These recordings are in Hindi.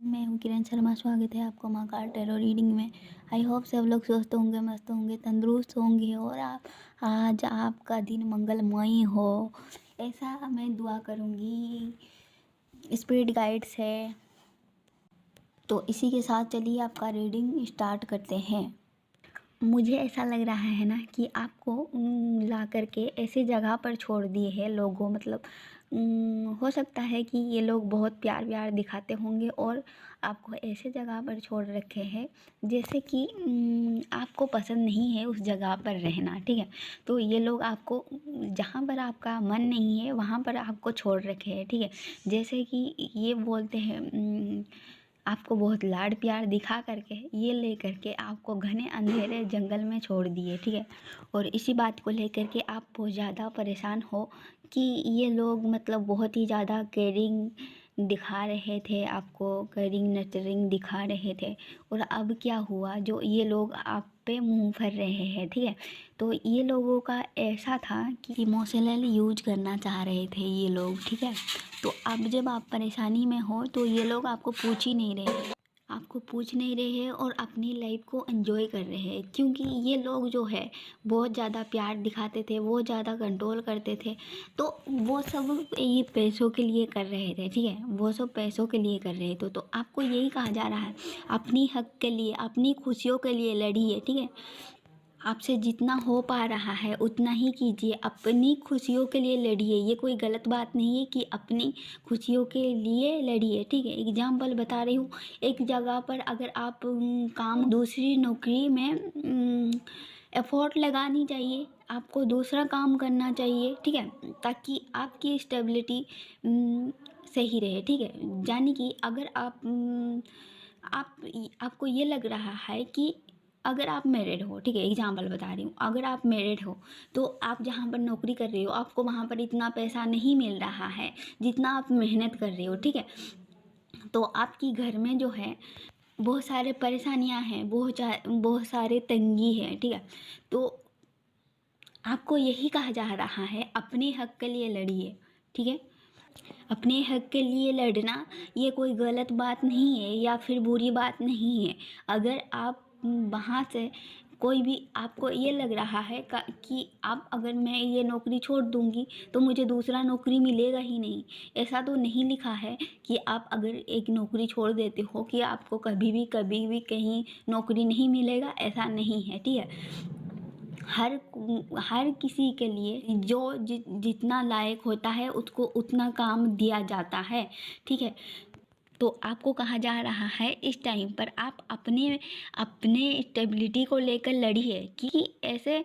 मैं हूँ किरण शर्मा। स्वागत है आपको महाकाल टैरो रीडिंग में। आई होप सब लोग स्वस्थ होंगे, मस्त होंगे, तंदुरुस्त होंगे और आप आज आपका दिन मंगलमय हो, ऐसा मैं दुआ करूँगी। स्पिरिट गाइड्स है तो इसी के साथ चलिए आपका रीडिंग स्टार्ट करते हैं। मुझे ऐसा लग रहा है ना कि आपको ला करके ऐसी जगह पर छोड़ दिए हैं लोगों, मतलब हो सकता है कि ये लोग बहुत प्यार व्यार दिखाते होंगे और आपको ऐसे जगह पर छोड़ रखे हैं जैसे कि आपको पसंद नहीं है उस जगह पर रहना, ठीक है। तो ये लोग आपको जहाँ पर आपका मन नहीं है वहाँ पर आपको छोड़ रखे हैं, ठीक है। जैसे कि ये बोलते हैं आपको बहुत लाड प्यार दिखा करके ये ले करके आपको घने अंधेरे जंगल में छोड़ दिए, ठीक है। और इसी बात को लेकर के आप बहुत ज़्यादा परेशान हो कि ये लोग मतलब बहुत ही ज़्यादा केयरिंग दिखा रहे थे, आपको केयरिंग नर्चरिंग दिखा रहे थे और अब क्या हुआ, जो ये लोग आप पे मुंह भर रहे हैं, ठीक है। तो ये लोगों का ऐसा था कि इमोशनल यूज करना चाह रहे थे ये लोग, ठीक है। तो अब जब आप परेशानी में हो तो ये लोग आपको पूछ ही नहीं रहे, आपको पूछ नहीं रहे हैं और अपनी लाइफ को एंजॉय कर रहे हैं, क्योंकि ये लोग जो है बहुत ज़्यादा प्यार दिखाते थे, बहुत ज़्यादा कंट्रोल करते थे। तो वो सब ये पैसों के लिए कर रहे थे, ठीक है। वो सब पैसों के लिए कर रहे थे। तो आपको यही कहा जा रहा है, अपनी हक के लिए, अपनी खुशियों के लिए लड़िए, ठीक है। आपसे जितना हो पा रहा है उतना ही कीजिए, अपनी खुशियों के लिए लड़िए। ये कोई गलत बात नहीं है कि अपनी खुशियों के लिए लड़िए, ठीक है। एग्जाम्पल बता रही हूँ, एक जगह पर अगर आप काम दूसरी नौकरी में एफर्ट लगानी चाहिए, आपको दूसरा काम करना चाहिए, ठीक है, ताकि आपकी स्टेबिलिटी सही रहे, ठीक है। यानी कि अगर आप आपको ये लग रहा है कि अगर आप मैरिड हो, ठीक है, एग्जाम्पल बता रही हूँ, अगर आप मैरिड हो तो आप जहाँ पर नौकरी कर रहे हो आपको वहाँ पर इतना पैसा नहीं मिल रहा है जितना आप मेहनत कर रहे हो, ठीक है। तो आपकी घर में जो है बहुत सारे परेशानियाँ हैं, बहुत सारे तंगी है, ठीक है। तो आपको यही कहा जा रहा है, अपने हक के लिए लड़िए, ठीक है। अपने हक के लिए लड़ना ये कोई गलत बात नहीं है या फिर बुरी बात नहीं है। अगर आप वहाँ से कोई भी आपको ये लग रहा है कि अब अगर मैं ये नौकरी छोड़ दूँगी तो मुझे दूसरा नौकरी मिलेगा ही नहीं, ऐसा तो नहीं लिखा है कि आप अगर एक नौकरी छोड़ देते हो कि आपको कभी भी कहीं नौकरी नहीं मिलेगा, ऐसा नहीं है, ठीक है। हर किसी के लिए जो जितना लायक होता है उसको उतना काम दिया जाता है, ठीक है। तो आपको कहा जा रहा है इस टाइम पर आप अपने अपने स्टेबिलिटी को लेकर लड़िए कि ऐसे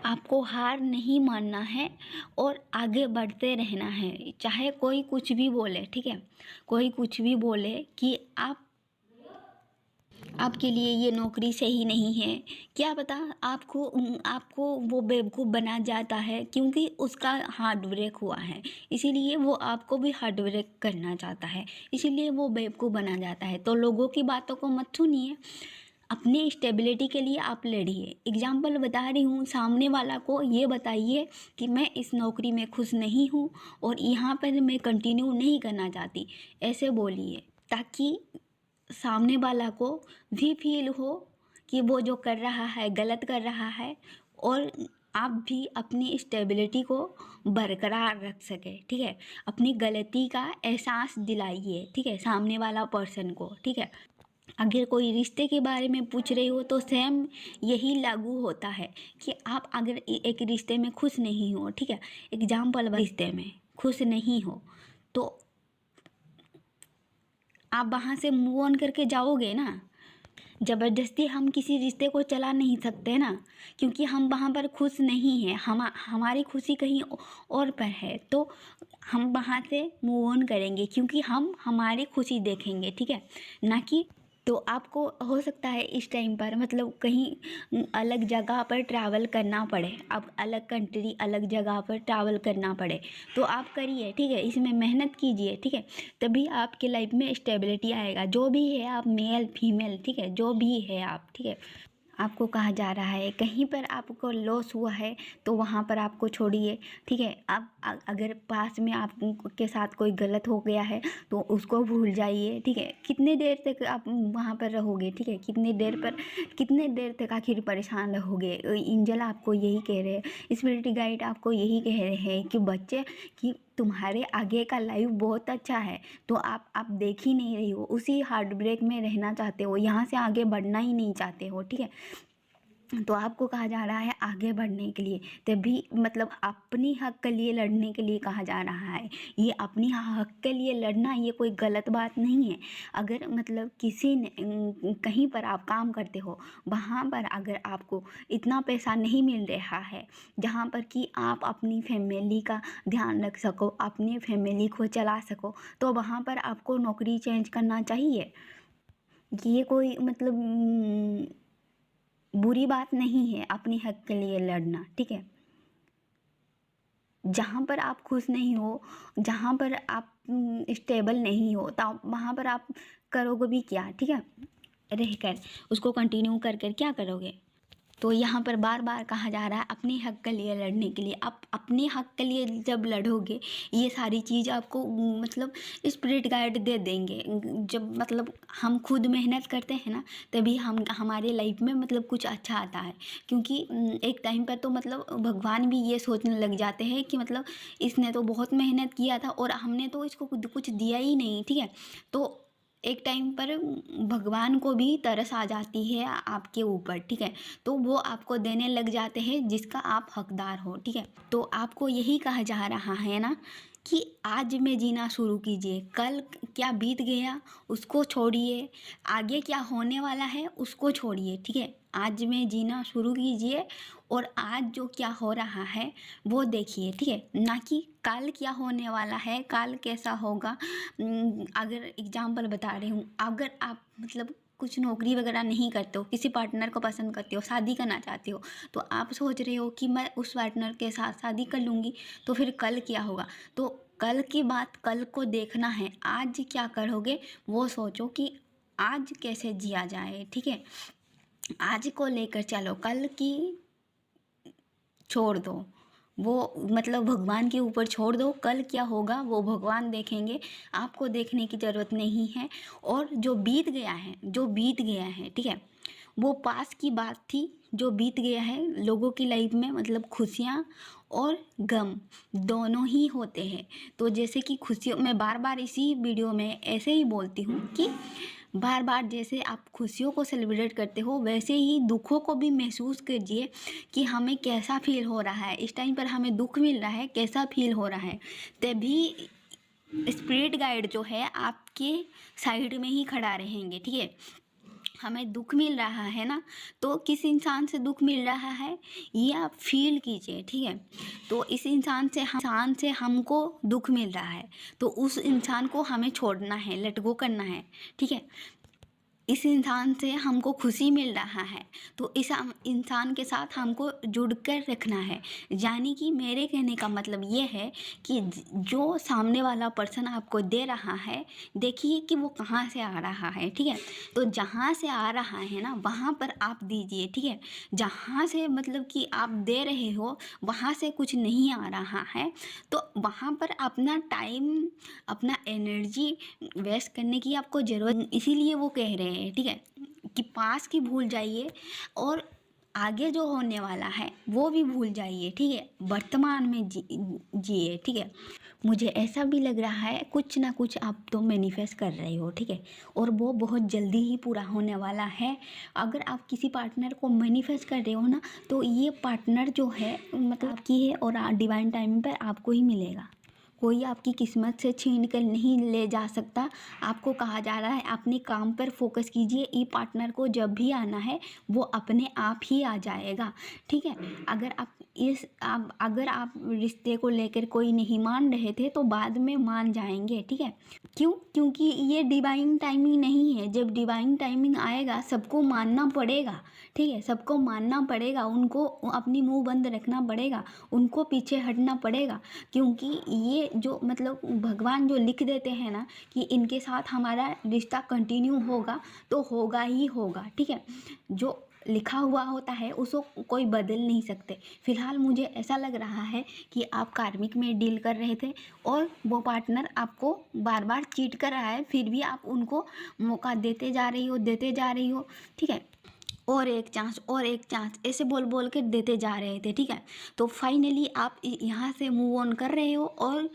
आपको हार नहीं मानना है और आगे बढ़ते रहना है, चाहे कोई कुछ भी बोले, ठीक है। कोई कुछ भी बोले कि आपके लिए ये नौकरी सही नहीं है, क्या पता आपको आपको वो बेवकूफ़ बना जाता है, क्योंकि उसका हार्ड वर्क हुआ है, इसीलिए वो आपको भी हार्ड वर्क करना चाहता है, इसीलिए वो बेवकूफ़ बना जाता है। तो लोगों की बातों को मत सुनिए, अपनी स्टेबिलिटी के लिए आप लड़िए। एग्जाम्पल बता रही हूँ, सामने वाला को ये बताइए कि मैं इस नौकरी में खुश नहीं हूँ और यहाँ पर मैं कंटिन्यू नहीं करना चाहती, ऐसे बोलिए, ताकि सामने वाला को भी फील हो कि वो जो कर रहा है गलत कर रहा है और आप भी अपनी स्टेबिलिटी को बरकरार रख सके, ठीक है। अपनी गलती का एहसास दिलाइए, ठीक है, सामने वाला पर्सन को, ठीक है। अगर कोई रिश्ते के बारे में पूछ रहे हो तो सेम यही लागू होता है कि आप अगर एक रिश्ते में खुश नहीं हो, ठीक है, एग्जाम्पल रिश्ते में खुश नहीं हो तो आप वहाँ से मूव ऑन करके जाओगे ना। ज़बरदस्ती हम किसी रिश्ते को चला नहीं सकते ना, क्योंकि हम वहाँ पर खुश नहीं हैं, हमारी खुशी कहीं और पर है, तो हम वहाँ से मूव ऑन करेंगे क्योंकि हम हमारी खुशी देखेंगे, ठीक है, ना कि। तो आपको हो सकता है इस टाइम पर मतलब कहीं अलग जगह पर ट्रैवल करना पड़े, अब अलग कंट्री अलग जगह पर ट्रैवल करना पड़े, तो आप करिए, ठीक है, इसमें मेहनत कीजिए, ठीक है। तभी आपके लाइफ में स्टेबिलिटी आएगा, जो भी है आप, मेल फीमेल, ठीक है, जो भी है आप, ठीक है। आपको कहा जा रहा है कहीं पर आपको लॉस हुआ है तो वहाँ पर आपको छोड़िए, ठीक है। अब अगर पास में आप के साथ कोई गलत हो गया है तो उसको भूल जाइए, ठीक है। कितने देर तक आप वहाँ पर रहोगे, ठीक है, कितने देर तक आखिर परेशान रहोगे। एंजल आपको यही कह रहे हैं, स्पिरिट गाइड आपको यही कह रहे हैं कि बच्चे कि तुम्हारे आगे का लाइफ बहुत अच्छा है, तो आप देख ही नहीं रही हो, उसी हार्ट ब्रेक में रहना चाहते हो, यहाँ से आगे बढ़ना ही नहीं चाहते हो, ठीक है। तो आपको कहा जा रहा है आगे बढ़ने के लिए, तभी मतलब अपनी हक के लिए लड़ने के लिए कहा जा रहा है। ये अपनी हक के लिए लड़ना ये कोई गलत बात नहीं है। अगर मतलब किसी ने कहीं पर आप काम करते हो, वहाँ पर अगर आपको इतना पैसा नहीं मिल रहा है जहाँ पर कि आप अपनी फैमिली का ध्यान रख सको, अपनी फैमिली को चला सको, तो वहाँ पर आपको नौकरी चेंज करना चाहिए। ये कोई मतलब बुरी बात नहीं है अपनी हक के लिए लड़ना, ठीक है। जहाँ पर आप खुश नहीं हो, जहाँ पर आप स्टेबल नहीं हो, तो वहाँ पर आप करोगे भी क्या, ठीक है। रहकर उसको कंटिन्यू कर कर क्या करोगे। तो यहाँ पर बार बार कहा जा रहा है अपने हक के लिए लड़ने के लिए। आप अपने हक के लिए जब लड़ोगे, ये सारी चीज़ आपको मतलब स्पिरिट गाइड दे देंगे। जब मतलब हम खुद मेहनत करते हैं ना, तभी हम हमारे लाइफ में मतलब कुछ अच्छा आता है। क्योंकि एक टाइम पर तो मतलब भगवान भी ये सोचने लग जाते हैं कि मतलब इसने तो बहुत मेहनत किया था और हमने तो इसको कुछ दिया ही नहीं, ठीक है। तो एक टाइम पर भगवान को भी तरस आ जाती है आपके ऊपर, ठीक है। तो वो आपको देने लग जाते हैं जिसका आप हकदार हो, ठीक है। तो आपको यही कहा जा रहा है ना कि आज में जीना शुरू कीजिए, कल क्या बीत गया उसको छोड़िए, आगे क्या होने वाला है उसको छोड़िए, ठीक है। आज में जीना शुरू कीजिए और आज जो क्या हो रहा है वो देखिए, ठीक है, ना कि कल क्या होने वाला है, कल कैसा होगा। अगर एग्जाम्पल बता रही हूँ, अगर आप मतलब कुछ नौकरी वगैरह नहीं करते हो, किसी पार्टनर को पसंद करते हो, शादी करना चाहते हो, तो आप सोच रहे हो कि मैं उस पार्टनर के साथ शादी कर लूँगी, तो फिर कल क्या होगा। तो कल की बात कल को देखना है, आज क्या करोगे वो सोचो कि आज कैसे जिया जाए, ठीक है। आज को लेकर चलो, कल की छोड़ दो, वो मतलब भगवान के ऊपर छोड़ दो। कल क्या होगा वो भगवान देखेंगे, आपको देखने की ज़रूरत नहीं है। और जो बीत गया है, जो बीत गया है, ठीक है, वो पास की बात थी। जो बीत गया है, लोगों की लाइफ में मतलब खुशियाँ और गम दोनों ही होते हैं। तो जैसे कि खुशियों, मैं बार बार इसी वीडियो में ऐसे ही बोलती हूँ कि बार बार जैसे आप खुशियों को सेलिब्रेट करते हो, वैसे ही दुखों को भी महसूस कीजिए कि हमें कैसा फील हो रहा है। इस टाइम पर हमें दुख मिल रहा है, कैसा फील हो रहा है। तभी स्पिरिट गाइड जो है आपके साइड में ही खड़ा रहेंगे, ठीक है। हमें दुख मिल रहा है ना, तो किस इंसान से दुख मिल रहा है ये आप फील कीजिए, ठीक है। तो इस इंसान से हमको दुख मिल रहा है, तो उस इंसान को हमें छोड़ना है, लेट गो करना है, ठीक है। इस इंसान से हमको खुशी मिल रहा है, तो इस इंसान के साथ हमको जुड़ कर रखना है। यानी कि मेरे कहने का मतलब ये है कि जो सामने वाला पर्सन आपको दे रहा है, देखिए कि वो कहाँ से आ रहा है, ठीक है। तो जहाँ से आ रहा है ना, वहाँ पर आप दीजिए, ठीक है। जहाँ से मतलब कि आप दे रहे हो वहाँ से कुछ नहीं आ रहा है, तो वहाँ पर अपना टाइम, अपना एनर्जी वेस्ट करने की आपको ज़रूरत। इसीलिए वो कह रहे हैं, ठीक है, कि पास की भूल जाइए और आगे जो होने वाला है वो भी भूल जाइए, ठीक है। वर्तमान में जिए, ठीक है। मुझे ऐसा भी लग रहा है कुछ ना कुछ आप तो मैनिफेस्ट कर रहे हो, ठीक है, और वो बहुत जल्दी ही पूरा होने वाला है। अगर आप किसी पार्टनर को मैनिफेस्ट कर रहे हो ना, तो ये पार्टनर जो है मतलब आपकी है और डिवाइन टाइम पर आपको ही मिलेगा। कोई आपकी किस्मत से छीन कर नहीं ले जा सकता। आपको कहा जा रहा है अपने काम पर फोकस कीजिए, ई पार्टनर को जब भी आना है वो अपने आप ही आ जाएगा, ठीक है। अगर आप रिश्ते को लेकर कोई नहीं मान रहे थे तो बाद में मान जाएंगे, ठीक है। क्यों? क्योंकि ये डिवाइन टाइमिंग नहीं है। जब डिवाइन टाइमिंग आएगा सबको मानना पड़ेगा, ठीक है, सबको मानना पड़ेगा, उनको अपनी मुंह बंद रखना पड़ेगा, उनको पीछे हटना पड़ेगा। क्योंकि ये जो मतलब भगवान जो लिख देते हैं ना कि इनके साथ हमारा रिश्ता कंटिन्यू होगा, तो होगा ही होगा, ठीक है। जो लिखा हुआ होता है उसको कोई बदल नहीं सकते। फ़िलहाल मुझे ऐसा लग रहा है कि आप कार्मिक में डील कर रहे थे और वो पार्टनर आपको बार बार चीट कर रहा है, फिर भी आप उनको मौका देते जा रही हो, ठीक है। और एक चांस ऐसे बोल बोल के देते जा रहे थे, ठीक है। तो फाइनली आप यहाँ से मूव ऑन कर रहे हो और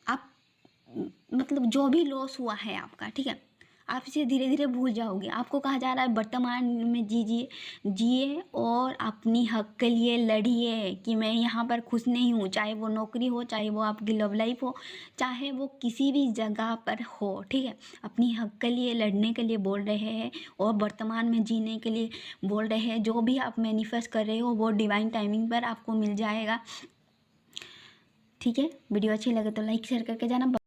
आप मतलब जो भी लॉस हुआ है आपका, ठीक है, आप इसे धीरे धीरे भूल जाओगे। आपको कहा जा रहा है वर्तमान में जिए और अपनी हक के लिए लड़िए कि मैं यहाँ पर खुश नहीं हूँ, चाहे वो नौकरी हो, चाहे वो आपकी लव लाइफ हो, चाहे वो किसी भी जगह पर हो, ठीक है। अपनी हक के लिए लड़ने के लिए बोल रहे हैं और वर्तमान में जीने के लिए बोल रहे हैं। जो भी आप मैनिफेस्ट कर रहे हो वो डिवाइन टाइमिंग पर आपको मिल जाएगा, ठीक है। वीडियो अच्छी लगे तो लाइक शेयर करके जाना।